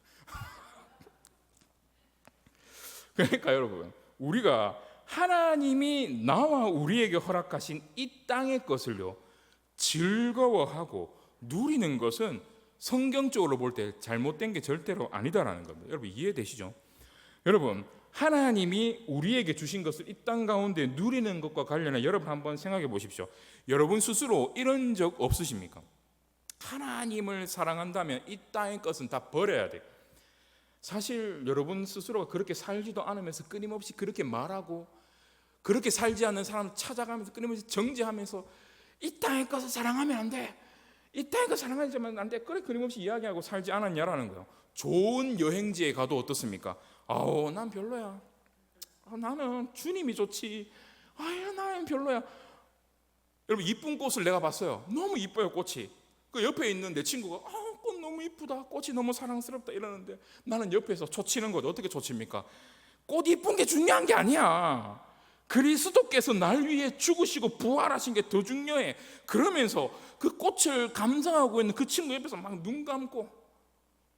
그러니까 여러분, 우리가 하나님이 나와 우리에게 허락하신 이 땅의 것을요 즐거워하고 누리는 것은 성경적으로 볼 때 잘못된 게 절대로 아니다라는 겁니다. 여러분 이해되시죠? 여러분 하나님이 우리에게 주신 것을 이 땅 가운데 누리는 것과 관련해 여러분 한번 생각해 보십시오. 여러분 스스로 이런 적 없으십니까? 하나님을 사랑한다면 이 땅의 것은 다 버려야 돼. 사실 여러분 스스로가 그렇게 살지도 않으면서 끊임없이 그렇게 말하고, 그렇게 살지 않는 사람을 찾아가면서 끊임없이 정죄하면서 이 땅의 것을 사랑하면 안 돼, 이 땅의 것을 사랑하면 안 돼, 그래 끊임없이 이야기하고 살지 않았냐라는 거예요. 좋은 여행지에 가도 어떻습니까? 아우 난 별로야, 나는 주님이 좋지, 아유 나는 별로야. 여러분 이쁜 꽃을 내가 봤어요. 너무 이뻐요 꽃이. 그 옆에 있는 내 친구가 꽃 너무 이쁘다, 꽃이 너무 사랑스럽다 이러는데 나는 옆에서 초치는 거죠. 어떻게 초칩니까? 꽃 이쁜 게 중요한 게 아니야. 그리스도께서 날 위해 죽으시고 부활하신 게 더 중요해. 그러면서 그 꽃을 감상하고 있는 그 친구 옆에서 막 눈 감고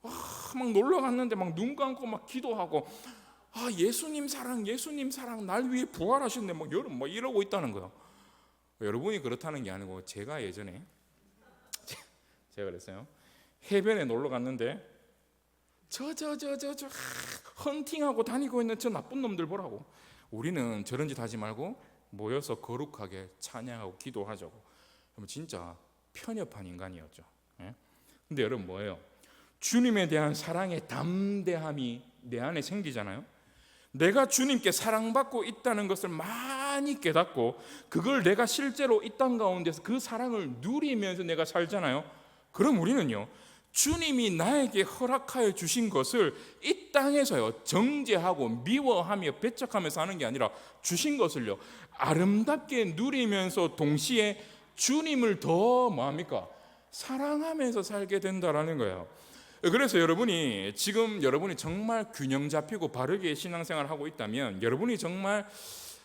막 놀러 갔는데 막 눈 감고 막 기도하고 예수님 사랑, 예수님 사랑, 날 위해 부활하셨네 막 이러고 있다는 거예요. 여러분이 그렇다는 게 아니고 제가 예전에 제가 그랬어요. 해변에 놀러 갔는데 저 헌팅하고 다니고 있는 저 나쁜 놈들 보라고. 우리는 저런 짓 하지 말고 모여서 거룩하게 찬양하고 기도하자고. 그럼 진짜 편협한 인간이었죠. 근데 여러분 뭐예요? 주님에 대한 사랑의 담대함이 내 안에 생기잖아요. 내가 주님께 사랑받고 있다는 것을 많이 깨닫고 그걸 내가 실제로 이 땅 가운데서 그 사랑을 누리면서 내가 살잖아요. 그럼 우리는요 주님이 나에게 허락하여 주신 것을 이 땅에서요 정죄하고 미워하며 배척하면서 하는 게 아니라 주신 것을요 아름답게 누리면서 동시에 주님을 더 뭐합니까? 사랑하면서 살게 된다라는 거예요. 그래서 여러분이 정말 균형 잡히고 바르게 신앙생활을 하고 있다면, 여러분이 정말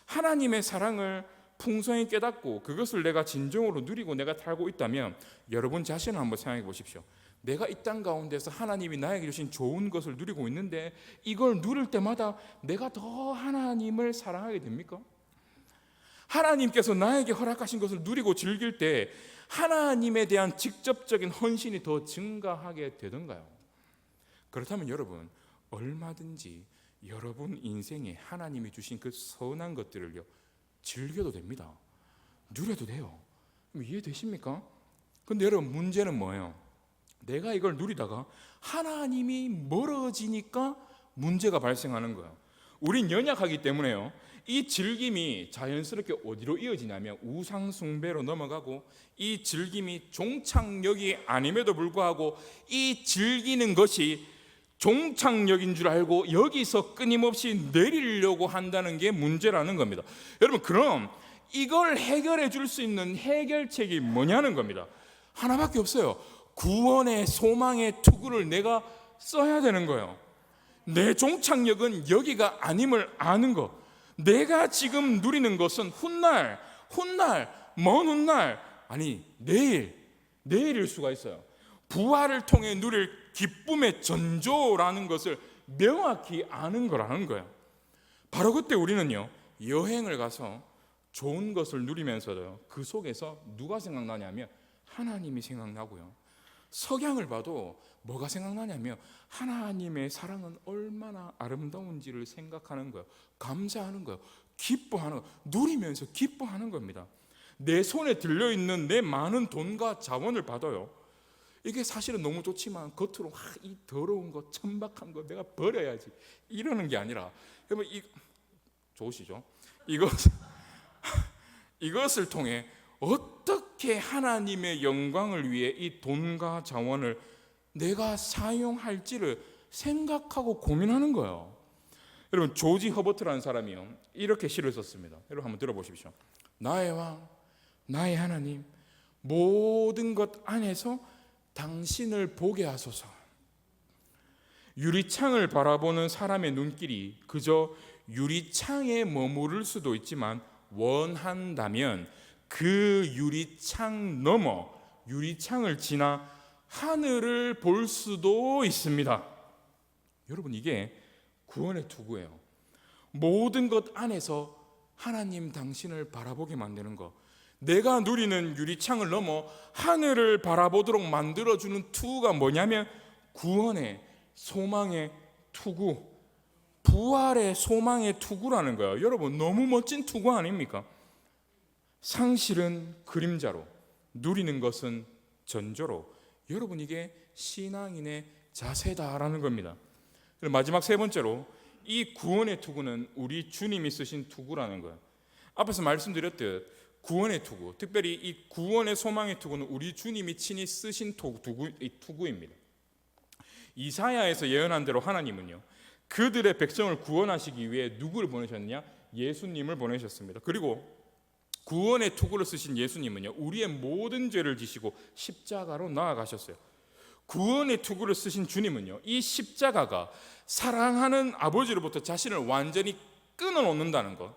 하나님의 사랑을 풍성히 깨닫고 그것을 내가 진정으로 누리고 내가 살고 있다면, 여러분 자신을 한번 생각해 보십시오. 내가 이 땅 가운데서 하나님이 나에게 주신 좋은 것을 누리고 있는데 이걸 누릴 때마다 내가 더 하나님을 사랑하게 됩니까? 하나님께서 나에게 허락하신 것을 누리고 즐길 때 하나님에 대한 직접적인 헌신이 더 증가하게 되던가요? 그렇다면 여러분 얼마든지 여러분 인생에 하나님이 주신 그 선한 것들을요 즐겨도 됩니다. 누려도 돼요. 이해되십니까? 근데 여러분 문제는 뭐예요? 내가 이걸 누리다가 하나님이 멀어지니까 문제가 발생하는 거예요. 우린 연약하기 때문에요 이 즐김이 자연스럽게 어디로 이어지냐면 우상 숭배로 넘어가고, 이 즐김이 종착역이 아님에도 불구하고 이 즐기는 것이 종착역인 줄 알고 여기서 끊임없이 내리려고 한다는 게 문제라는 겁니다. 여러분 그럼 이걸 해결해 줄 수 있는 해결책이 뭐냐는 겁니다. 하나밖에 없어요. 구원의 소망의 투구를 내가 써야 되는 거예요. 내 종착역은 여기가 아님을 아는 것. 내가 지금 누리는 것은 훗날, 먼 훗날, 아니 내일일 수가 있어요. 부활을 통해 누릴 기쁨의 전조라는 것을 명확히 아는 거라는 거예요. 바로 그때 우리는요 여행을 가서 좋은 것을 누리면서도 그 속에서 누가 생각나냐면 하나님이 생각나고요. 석양을 봐도 뭐가 생각나냐면 하나님의 사랑은 얼마나 아름다운지를 생각하는 거예요. 감사하는 거예요. 기뻐하는 거예요. 누리면서 기뻐하는 겁니다. 내 손에 들려있는 내 많은 돈과 자원을 받아요. 이게 사실은 너무 좋지만 겉으로 이 더러운 거, 천박한 거 내가 버려야지 이러는 게 아니라, 여러분 좋으시죠? 이것을 통해 어떻게 하나님의 영광을 위해 이 돈과 자원을 내가 사용할지를 생각하고 고민하는 거예요. 여러분 조지 허버트라는 사람이요 이렇게 시를 썼습니다. 여러분 한번 들어보십시오. 나의 왕, 나의 하나님, 모든 것 안에서 당신을 보게 하소서. 유리창을 바라보는 사람의 눈길이 그저 유리창에 머무를 수도 있지만 원한다면 그 유리창 넘어 유리창을 지나 하늘을 볼 수도 있습니다. 여러분, 이게 구원의 투구예요. 모든 것 안에서 하나님 당신을 바라보게 만드는 것, 내가 누리는 유리창을 넘어 하늘을 바라보도록 만들어주는 투구가 뭐냐면 구원의 소망의 투구, 부활의 소망의 투구라는 거예요. 여러분, 너무 멋진 투구 아닙니까? 상실은 그림자로, 누리는 것은 전조로. 여러분, 이게 신앙인의 자세다라는 겁니다. 마지막 세 번째로, 이 구원의 투구는 우리 주님이 쓰신 투구라는 거예요. 앞에서 말씀드렸듯 구원의 투구, 특별히 이 구원의 소망의 투구는 우리 주님이 친히 쓰신 투구입니다. 이사야에서 예언한 대로 하나님은요, 그들의 백성을 구원하시기 위해 누구를 보내셨냐? 예수님을 보내셨습니다. 그리고 구원의 투구를 쓰신 예수님은요, 우리의 모든 죄를 지시고 십자가로 나아가셨어요. 구원의 투구를 쓰신 주님은요, 이 십자가가 사랑하는 아버지로부터 자신을 완전히 끊어놓는다는 것,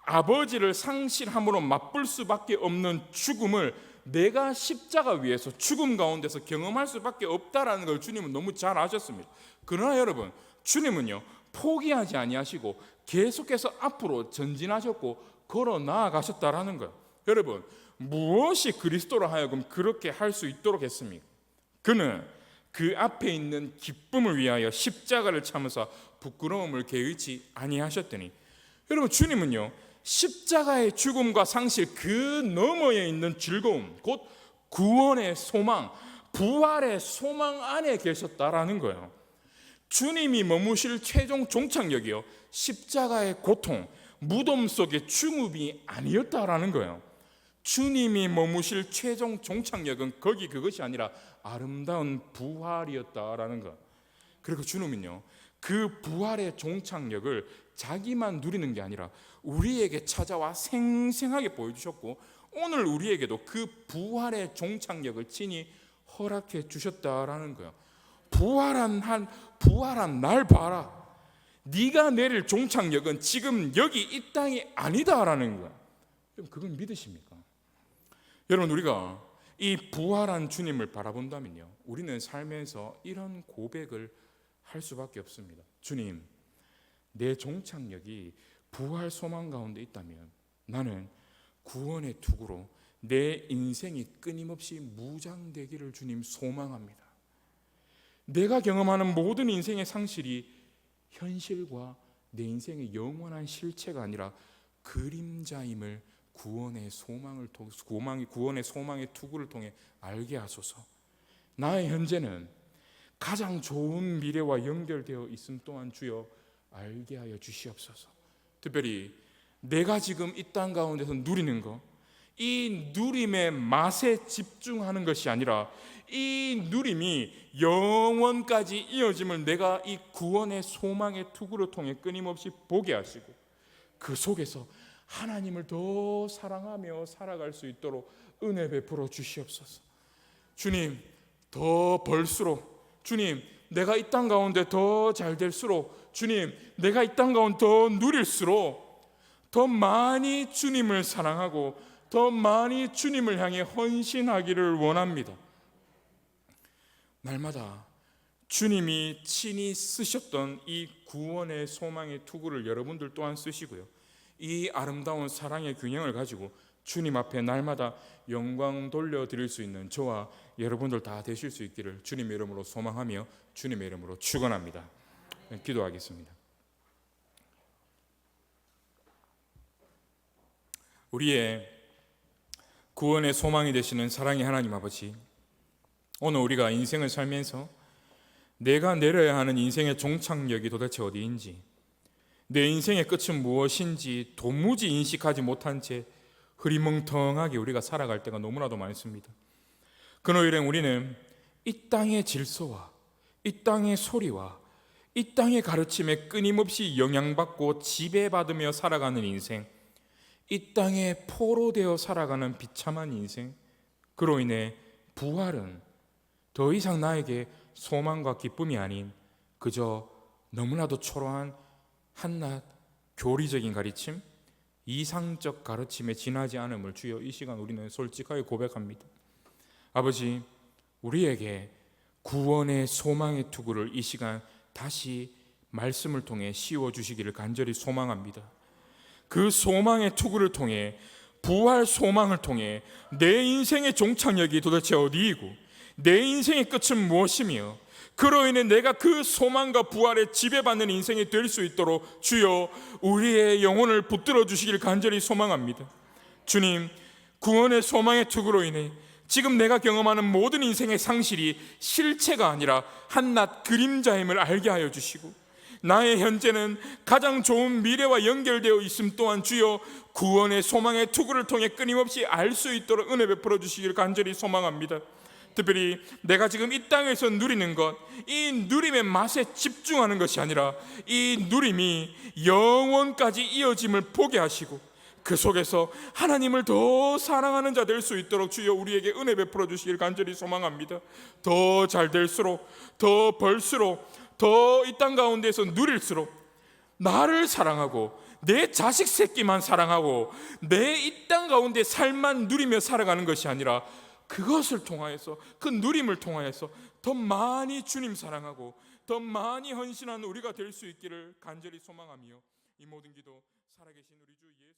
아버지를 상실함으로 맛볼 수밖에 없는 죽음을 내가 십자가 위에서 죽음 가운데서 경험할 수밖에 없다라는 걸 주님은 너무 잘 아셨습니다. 그러나 여러분, 주님은요, 포기하지 아니하시고 계속해서 앞으로 전진하셨고 걸어 나아가셨다라는 거예요. 여러분, 무엇이 그리스도로 하여금 그렇게 할 수 있도록 했습니까? 그는 그 앞에 있는 기쁨을 위하여 십자가를 참으사 부끄러움을 개의치 아니하셨더니, 여러분, 주님은요, 십자가의 죽음과 상실 그 너머에 있는 즐거움, 곧 구원의 소망, 부활의 소망 안에 계셨다라는 거예요. 주님이 머무실 최종 종착역이요, 십자가의 고통, 무덤 속의 죽음이 아니었다라는 거예요. 주님이 머무실 최종 종착역은 그것이 아니라 아름다운 부활이었다라는 것. 그리고 주님은요, 그 부활의 종착역을 자기만 누리는 게 아니라 우리에게 찾아와 생생하게 보여주셨고, 오늘 우리에게도 그 부활의 종착역을 친히 허락해 주셨다라는 거예요. 부활한 날 봐라. 네가 내릴 종착역은 지금 여기 이 땅이 아니다라는 거예요. 그걸 믿으십니까? 여러분, 우리가 이 부활한 주님을 바라본다면요, 우리는 살면서 이런 고백을 할 수밖에 없습니다. 주님, 내 종착역이 부활 소망 가운데 있다면 나는 구원의 투구로 내 인생이 끊임없이 무장되기를 주님 소망합니다. 내가 경험하는 모든 인생의 상실이 현실과 내 인생의 영원한 실체가 아니라 그림자임을 구원의 소망의 투구를 통해 알게 하소서. 나의 현재는 가장 좋은 미래와 연결되어 있음 또한 주여 알게 하여 주시옵소서. 특별히 내가 지금 이 땅 가운데서 누리는 것, 이 누림의 맛에 집중하는 것이 아니라 이 누림이 영원까지 이어짐을 내가 이 구원의 소망의 투구를 통해 끊임없이 보게 하시고 그 속에서 하나님을 더 사랑하며 살아갈 수 있도록 은혜 베풀어 주시옵소서. 주님, 더 벌수록, 주님, 내가 이 땅 가운데 더 잘 될수록, 주님, 내가 이 땅 가운데 더 누릴수록 더 많이 주님을 사랑하고 더 많이 주님을 향해 헌신하기를 원합니다. 날마다 주님이 친히 쓰셨던 이 구원의 소망의 투구를 여러분들 또한 쓰시고요, 이 아름다운 사랑의 균형을 가지고 주님 앞에 날마다 영광 돌려드릴 수 있는 저와 여러분들 다 되실 수 있기를 주님의 이름으로 소망하며 주님의 이름으로 축원합니다. 기도하겠습니다. 우리의 구원의 소망이 되시는 사랑의 하나님 아버지, 오늘 우리가 인생을 살면서 내가 내려야 하는 인생의 종착역이 도대체 어디인지, 내 인생의 끝은 무엇인지 도무지 인식하지 못한 채 흐리멍텅하게 우리가 살아갈 때가 너무나도 많습니다. 그노일행 우리는 이 땅의 질서와 이 땅의 소리와 이 땅의 가르침에 끊임없이 영향받고 지배받으며 살아가는 인생, 이 땅에 포로되어 살아가는 비참한 인생, 그로 인해 부활은 더 이상 나에게 소망과 기쁨이 아닌 그저 너무나도 초라한 한낱 교리적인 가르침, 이상적 가르침에 지나지 않음을 주여 이 시간 우리는 솔직하게 고백합니다. 아버지, 우리에게 구원의 소망의 투구를 이 시간 다시 말씀을 통해 씌워주시기를 간절히 소망합니다. 그 소망의 투구를 통해, 부활 소망을 통해 내 인생의 종착역이 도대체 어디이고 내 인생의 끝은 무엇이며 그로 인해 내가 그 소망과 부활에 지배받는 인생이 될 수 있도록 주여 우리의 영혼을 붙들어 주시길 간절히 소망합니다. 주님, 구원의 소망의 투구로 인해 지금 내가 경험하는 모든 인생의 상실이 실체가 아니라 한낱 그림자임을 알게 하여 주시고, 나의 현재는 가장 좋은 미래와 연결되어 있음 또한 주여 구원의 소망의 투구를 통해 끊임없이 알 수 있도록 은혜 베풀어 주시길 간절히 소망합니다. 특별히 내가 지금 이 땅에서 누리는 것, 이 누림의 맛에 집중하는 것이 아니라 이 누림이 영원까지 이어짐을 보게 하시고 그 속에서 하나님을 더 사랑하는 자 될 수 있도록 주여 우리에게 은혜 베풀어 주시길 간절히 소망합니다. 더 잘 될수록, 더 벌수록, 더 이 땅 가운데서 누릴수록 나를 사랑하고 내 자식 새끼만 사랑하고 내 이 땅 가운데 삶만 누리며 살아가는 것이 아니라 그것을 통하여서, 그 누림을 통하여서 더 많이 주님 사랑하고 더 많이 헌신하는 우리가 될 수 있기를 간절히 소망하며 이 모든 기도 살아계신 우리 주 예수